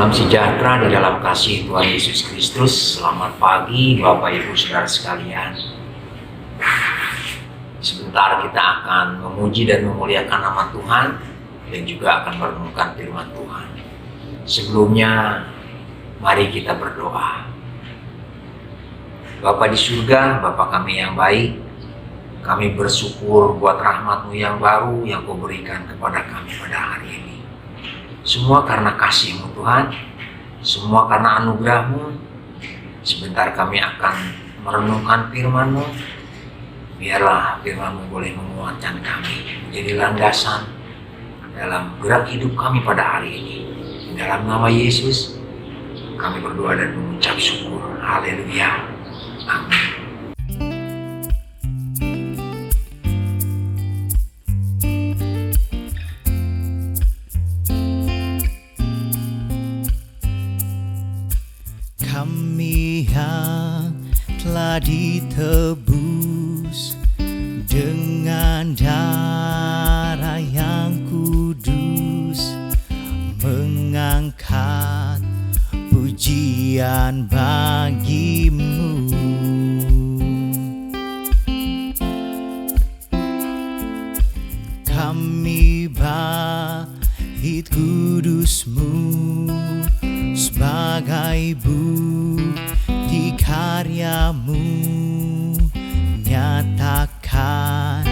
Salam sejahtera di dalam kasih Tuhan Yesus Kristus. Selamat pagi Bapak Ibu Saudara sekalian. Sebentar kita akan memuji dan memuliakan nama Tuhan dan juga akan merenungkan firman Tuhan. Sebelumnya mari kita berdoa. Bapa di surga, Bapa kami yang baik, kami bersyukur buat rahmat-Mu yang baru yang Kau berikan kepada kami pada hari ini. Semua karena kasih-Mu Tuhan, semua karena anugerah-Mu. Sebentar kami akan merenungkan firman-Mu. Biarlah firman-Mu boleh menguatkan kami, menjadi landasan dalam gerak hidup kami pada hari ini. Dalam nama Yesus, kami berdoa dan mengucap syukur. Haleluya. Amin. Kami yang telah ditebus dengan darah yang kudus, mengangkat pujian bagi-Mu. Kami bait kudus-Mu sebagai bukti karya-Mu, nyatakan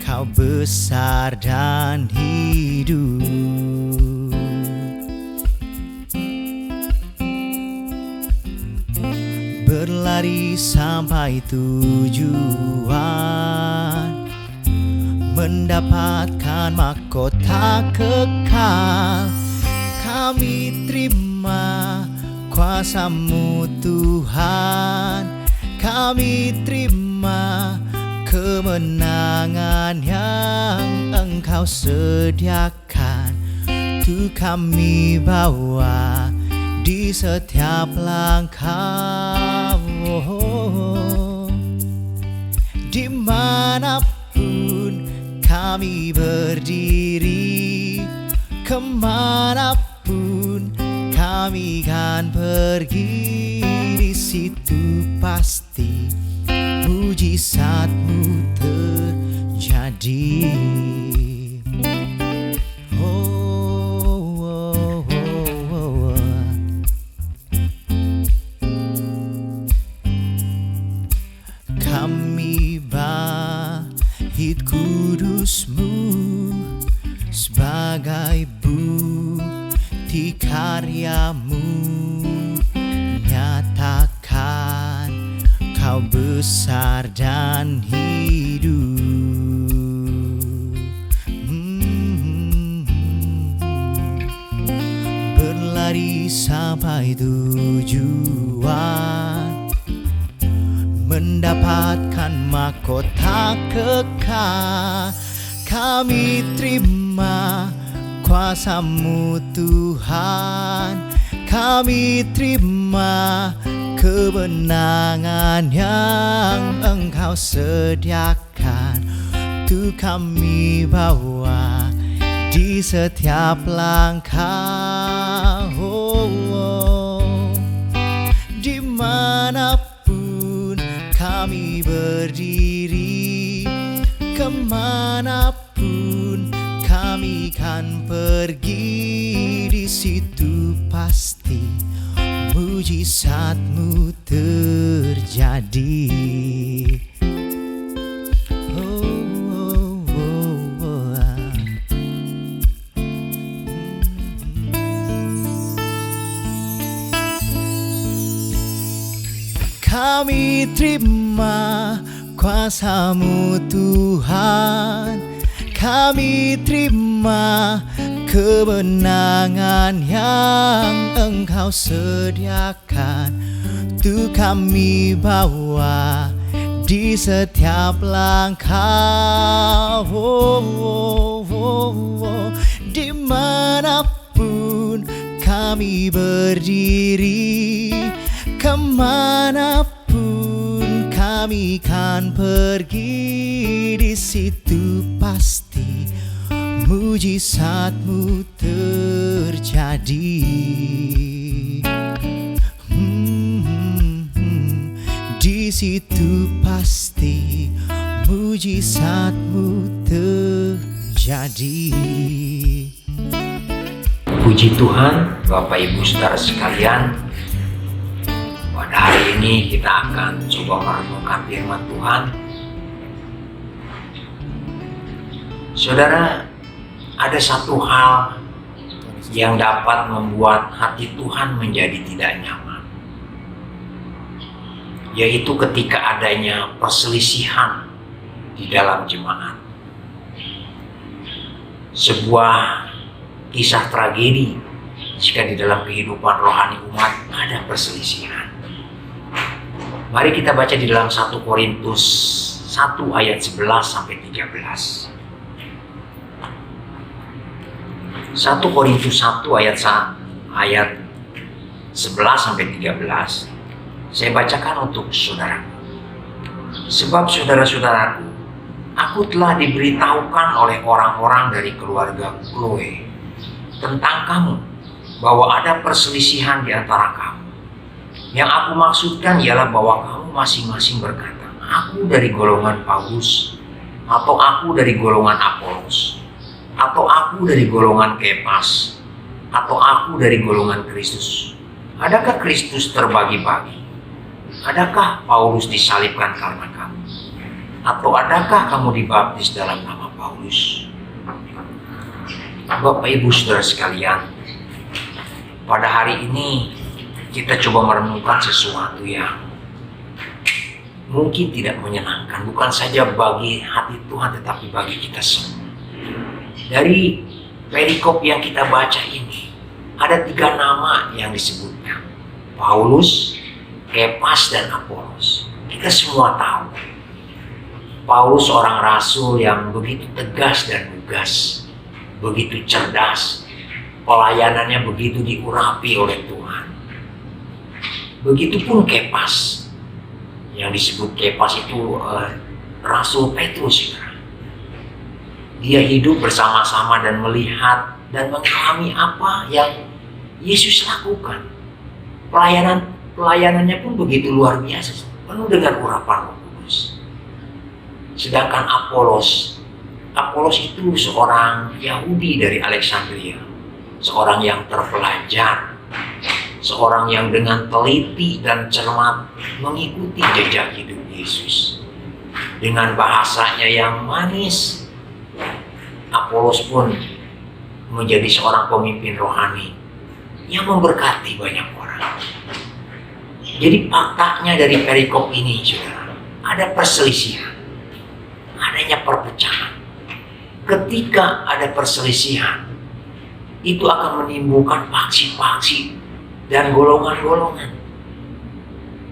Kau besar dan hidup. Berlari sampai tujuan, mendapatkan mahkota kekal. Kami terima kuasa-Mu Tuhan, kami terima kemenangan yang Engkau sediakan. Tuh kami bawa di setiap langkah, dimanapun kami berdiri, kemanapun kami kan pergi, di situ pasti mujizat-Mu terjadi. Kami bait kudus-Mu sebagai bukti karya-Mu, nyatakan Kau besar dan hidup. Berlari sampai tujuan, mendapatkan mahkota kekal. Kami terima kuasa-Mu Tuhan, kami terima kemenangan yang Engkau sediakan. Tuh kami bawa di setiap langkah, dimanapun kami berdiri, kemanapun kami kan pergi, di situ pasti mujizat-Mu terjadi. Kami terima kuasa-Mu Tuhan, kami terima kemenangan yang Engkau sediakan. Tuh kami bawa di setiap langkah, dimanapun kami berdiri, kemanapun kami kan pergi, di situ pasti mujizatmu terjadi. Di situ pasti mujizatmu terjadi. Puji Tuhan, Bapak Ibu Saudara sekalian. Pada hari ini kita akan coba merenungkan firman Tuhan. Saudara, ada satu hal yang dapat membuat hati Tuhan menjadi tidak nyaman, yaitu ketika adanya perselisihan di dalam jemaat. Sebuah kisah tragedi jika di dalam kehidupan rohani umat ada perselisihan. Mari kita baca di dalam 1 Korintus 1 ayat 11 sampai 13. 1 Korintus 1 ayat 11 sampai 13. Saya bacakan untuk saudara. Sebab saudara-saudaraku, aku telah diberitahukan oleh orang-orang dari keluarga Chloe tentang kamu, bahwa ada perselisihan di antara kamu. Yang aku maksudkan ialah bahwa kamu masing-masing berkata, aku dari golongan Paulus, atau aku dari golongan Apolos, atau aku dari golongan Kepas, atau aku dari golongan Kristus. Adakah Kristus terbagi-bagi? Adakah Paulus disalibkan karena kamu? Atau adakah kamu dibaptis dalam nama Paulus? Bapak Ibu Saudara sekalian, pada hari ini kita coba merenungkan sesuatu yang mungkin tidak menyenangkan, bukan saja bagi hati Tuhan tetapi bagi kita semua. Dari perikop yang kita baca ini, ada 3 nama yang disebutkan: Paulus, Kepas, dan Apolos. Kita semua tahu Paulus seorang rasul yang begitu tegas dan lugas, begitu cerdas, pelayanannya begitu diurapi oleh Tuhan. Begitupun Kepas, yang disebut Kepas itu Rasul Petrus. Dia hidup bersama-sama dan melihat dan mengalami apa yang Yesus lakukan. Pelayanannya pun begitu luar biasa, penuh dengan urapan Roh Kudus. Sedangkan Apolos itu seorang Yahudi dari Alexandria, seorang yang terpelajar, seorang yang dengan teliti dan cermat mengikuti jejak hidup Yesus. Dengan bahasanya yang manis, Apolos pun menjadi seorang pemimpin rohani yang memberkati banyak orang. Jadi faktanya dari perikop ini, saudara, ada perselisihan, adanya perpecahan. Ketika ada perselisihan, itu akan menimbulkan faksi-faksi dan golongan-golongan.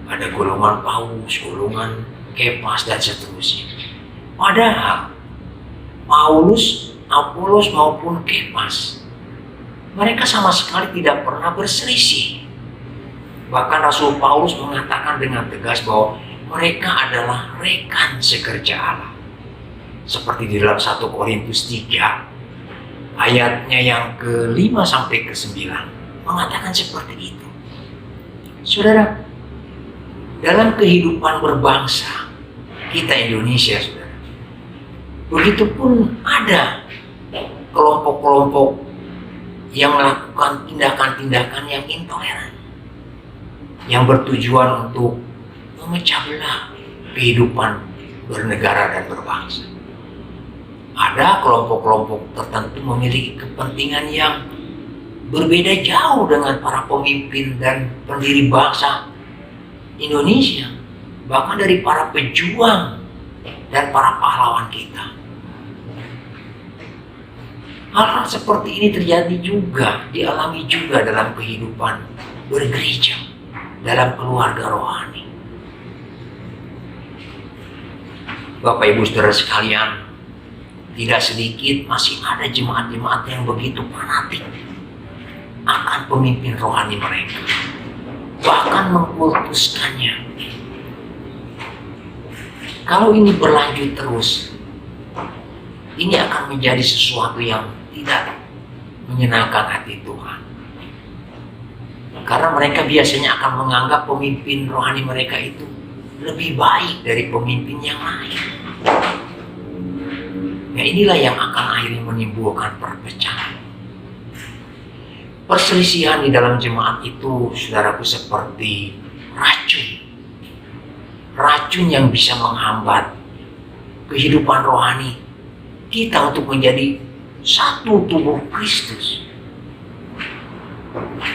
Ada golongan Paulus, golongan Kepas, dan seterusnya. Padahal Paulus, Apolos maupun Kepas, mereka sama sekali tidak pernah berselisih. Bahkan Rasul Paulus mengatakan dengan tegas bahwa mereka adalah rekan sekerja Allah. Seperti di dalam 1 Korintus 3 ayatnya yang ke-5 sampai ke-9 mengatakan seperti itu. Saudara, dalam kehidupan berbangsa kita Indonesia, saudara, begitupun ada kelompok-kelompok yang melakukan tindakan-tindakan yang intoleran, yang bertujuan untuk memecah belah kehidupan bernegara dan berbangsa. Ada kelompok-kelompok tertentu memiliki kepentingan yang berbeda jauh dengan para pemimpin dan pendiri bangsa Indonesia, bahkan dari para pejuang dan para pahlawan kita. Hal-hal seperti ini terjadi juga, dialami juga dalam kehidupan bergereja, dalam keluarga rohani. Bapak Ibu Saudara sekalian, tidak sedikit masih ada jemaat-jemaat yang begitu fanatik akan pemimpin rohani mereka, bahkan mengkultuskannya. Kalau ini berlanjut terus, ini akan menjadi sesuatu yang tidak menyenangkan hati Tuhan. Karena mereka biasanya akan menganggap pemimpin rohani mereka itu lebih baik dari pemimpin yang lain. Ya, inilah yang akan akhirnya menimbulkan perpecahan. Perselisihan di dalam jemaat itu, saudaraku, seperti racun. Racun yang bisa menghambat kehidupan rohani kita untuk menjadi satu tubuh Kristus.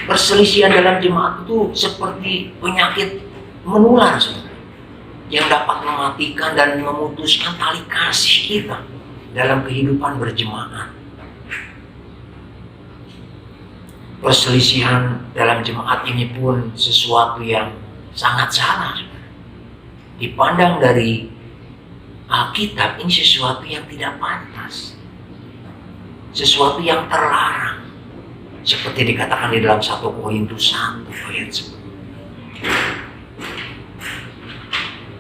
Perselisihan dalam jemaat itu seperti penyakit menular, saudara, yang dapat mematikan dan memutuskan tali kasih kita dalam kehidupan berjemaat. Perselisihan dalam jemaat ini pun sesuatu yang sangat salah, saudara. Dipandang dari Alkitab, ini sesuatu yang tidak pantas, sesuatu yang terlarang, seperti dikatakan di dalam 1 Korintus 1 ayat 10.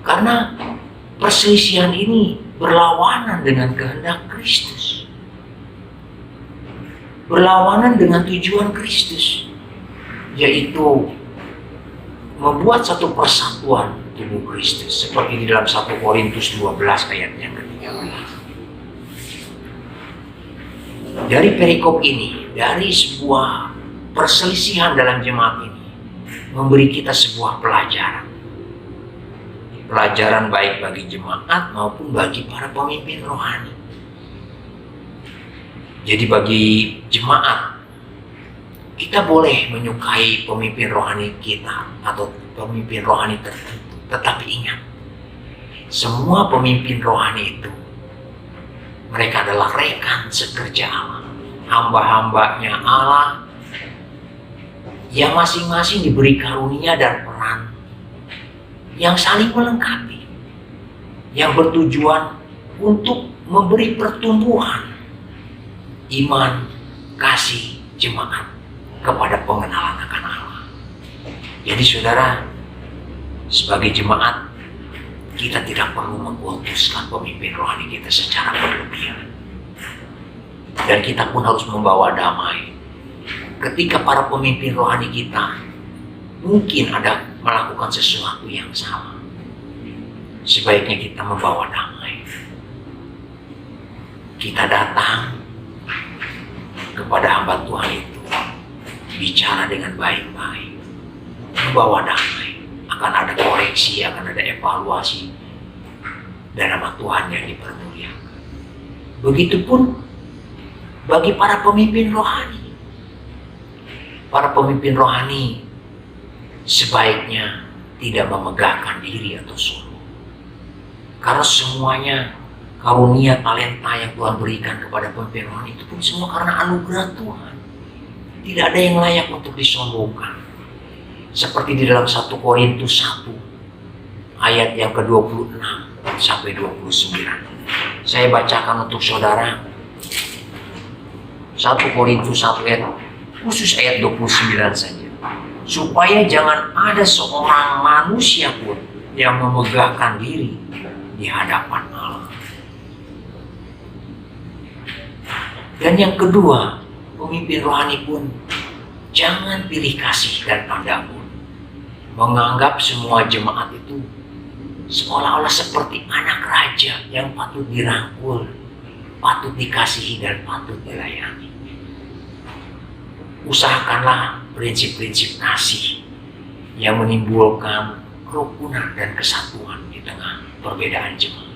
Karena perselisihan ini berlawanan dengan kehendak Kristus, berlawanan dengan tujuan Kristus, yaitu membuat satu persatuan tubuh Kristus, seperti di dalam 1 Korintus 12 ayat yang ke-13. Dari perikop ini, dari sebuah perselisihan dalam jemaat ini, memberi kita sebuah pelajaran. Pelajaran baik bagi jemaat maupun bagi para pemimpin rohani. Jadi bagi jemaat, kita boleh menyukai pemimpin rohani kita atau pemimpin rohani tertentu. Tetapi ingat, semua pemimpin rohani itu, mereka adalah rekan sekerja Allah, hamba-hambanya Allah, yang masing-masing diberi karunia dan peran yang saling melengkapi, yang bertujuan untuk memberi pertumbuhan iman, kasih jemaat kepada pengenalan akan Allah. Jadi saudara, sebagai jemaat, kita tidak perlu mengkultuskan pemimpin rohani kita secara berlebihan. Dan kita pun harus membawa damai. Ketika para pemimpin rohani kita mungkin ada melakukan sesuatu yang salah, sebaiknya kita membawa damai. Kita datang kepada hamba Tuhan itu, bicara dengan baik-baik, membawa damai. Akan ada koreksi, akan ada evaluasi, dan nama Tuhan yang dipermuliakan. Begitupun bagi para pemimpin rohani. Para pemimpin rohani sebaiknya tidak memegahkan diri atau sombong. Karena semuanya karunia talenta yang Tuhan berikan kepada pemimpin rohani itu pun semua karena anugerah Tuhan. Tidak ada yang layak untuk disombongkan. Seperti di dalam 1 Korintus 1 ayat yang ke-26 sampai 29. Saya bacakan untuk saudara 1 Korintus 1 ayat, khusus ayat 29 saja. Supaya jangan ada seorang manusia pun yang memegahkan diri di hadapan Allah. Dan yang kedua, pemimpin rohani pun jangan pilih kasih dan pandang bulu, menganggap semua jemaat itu seolah-olah seperti anak raja yang patut dirangkul, patut dikasihi dan patut dilayani. Usahakanlah prinsip-prinsip kasih yang menimbulkan kerukunan dan kesatuan di tengah perbedaan jemaat.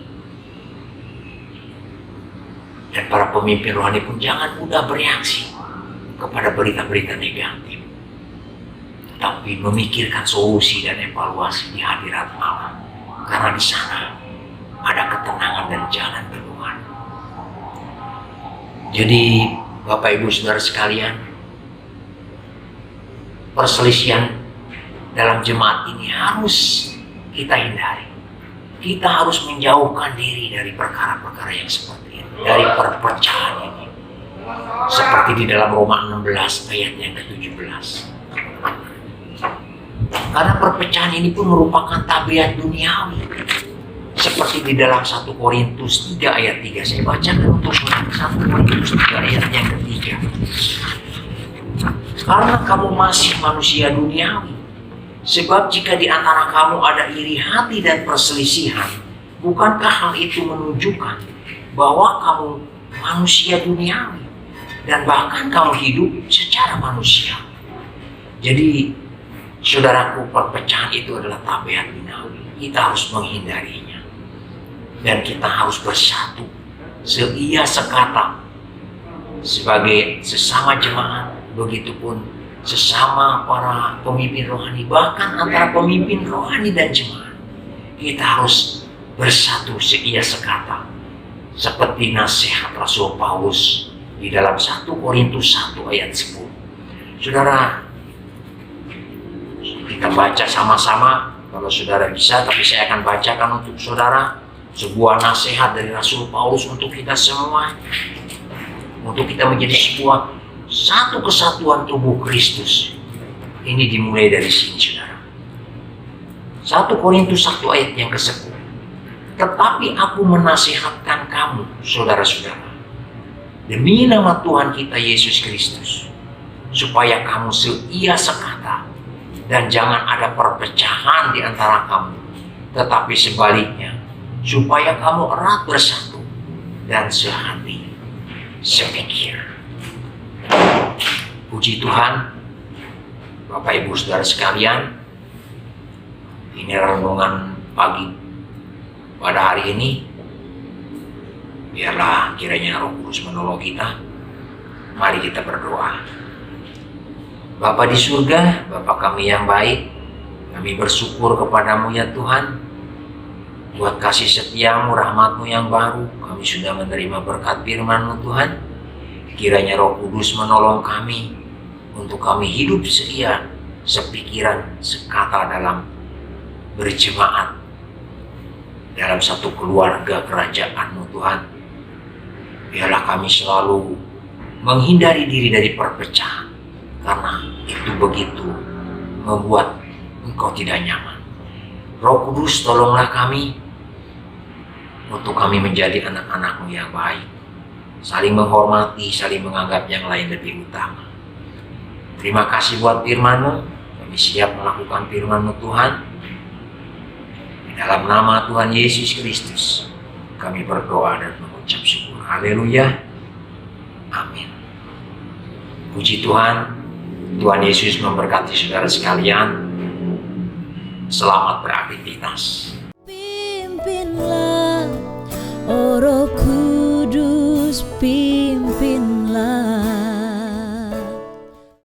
Dan para pemimpin rohani pun jangan mudah bereaksi kepada berita-berita negatif, tapi memikirkan solusi dan evaluasi di hadirat Allah, karena di sana ada ketenangan dan jalan keluar. Jadi Bapak Ibu Saudara sekalian, perselisihan dalam jemaat ini harus kita hindari. Kita harus menjauhkan diri dari perkara-perkara yang seperti ini, dari perpecahan ini. Seperti di dalam Roma 16 ayat yang ke-17. Karena perpecahan ini pun merupakan tabiat duniawi. Seperti di dalam 1 Korintus 3 ayat 3. Saya bacakan untuk 1 Korintus 3 ayat yang ketiga. Karena kamu masih manusia duniawi. Sebab jika di antara kamu ada iri hati dan perselisihan, bukankah hal itu menunjukkan bahwa kamu manusia duniawi dan bahkan kamu hidup secara manusia? Jadi, saudaraku, perpecahan itu adalah tabiat duniawi. Kita harus menghindarinya. Dan kita harus bersatu, seia sekata, sebagai sesama jemaat, begitupun sesama para pemimpin rohani, bahkan antara pemimpin rohani dan jemaat. Kita harus bersatu seia sekata, seperti nasihat Rasul Paulus di dalam 1 Korintus 1 ayat 10. Saudara, kita baca sama-sama kalau saudara bisa, tapi saya akan bacakan untuk saudara sebuah nasihat dari Rasul Paulus untuk kita semua, untuk kita menjadi sebuah satu kesatuan tubuh Kristus. Ini dimulai dari sini, saudara. 1 Korintus 1 ayat yang ke-10. Tetapi aku menasihatkan kamu, saudara-saudara, demi nama Tuhan kita Yesus Kristus, supaya kamu seia sekata dan jangan ada perpecahan di antara kamu, tetapi sebaliknya, supaya kamu erat bersatu dan sehati, sepikir. Puji Tuhan, Bapak Ibu Saudara sekalian, ini renungan pagi pada hari ini. Biarlah kiranya Roh Kudus menolong kita. Mari kita berdoa. Bapa di surga, Bapa kami yang baik, kami bersyukur kepadamu ya Tuhan, buat kasih setiamu, rahmatmu yang baru. Kami sudah menerima berkat firman-Mu Tuhan. Kiranya Roh Kudus menolong kami untuk kami hidup seia, sepikiran, sekata dalam berjemaat dalam satu keluarga kerajaan-Mu Tuhan. Biarlah kami selalu menghindari diri dari perpecahan, karena itu begitu membuat Engkau tidak nyaman. Roh Kudus, tolonglah kami untuk kami menjadi anak-anak-Mu yang baik, saling menghormati, saling menganggap yang lain lebih utama. Terima kasih buat firman-Mu. Kami siap melakukan firman-Mu Tuhan. Di dalam nama Tuhan Yesus Kristus kami berdoa dan mengucap syukur. Haleluya. Amin. Puji Tuhan. Tuhan Yesus memberkati saudara sekalian. Selamat beraktivitas. Pimpinlah, oh Roh Kudus, pimpinlah.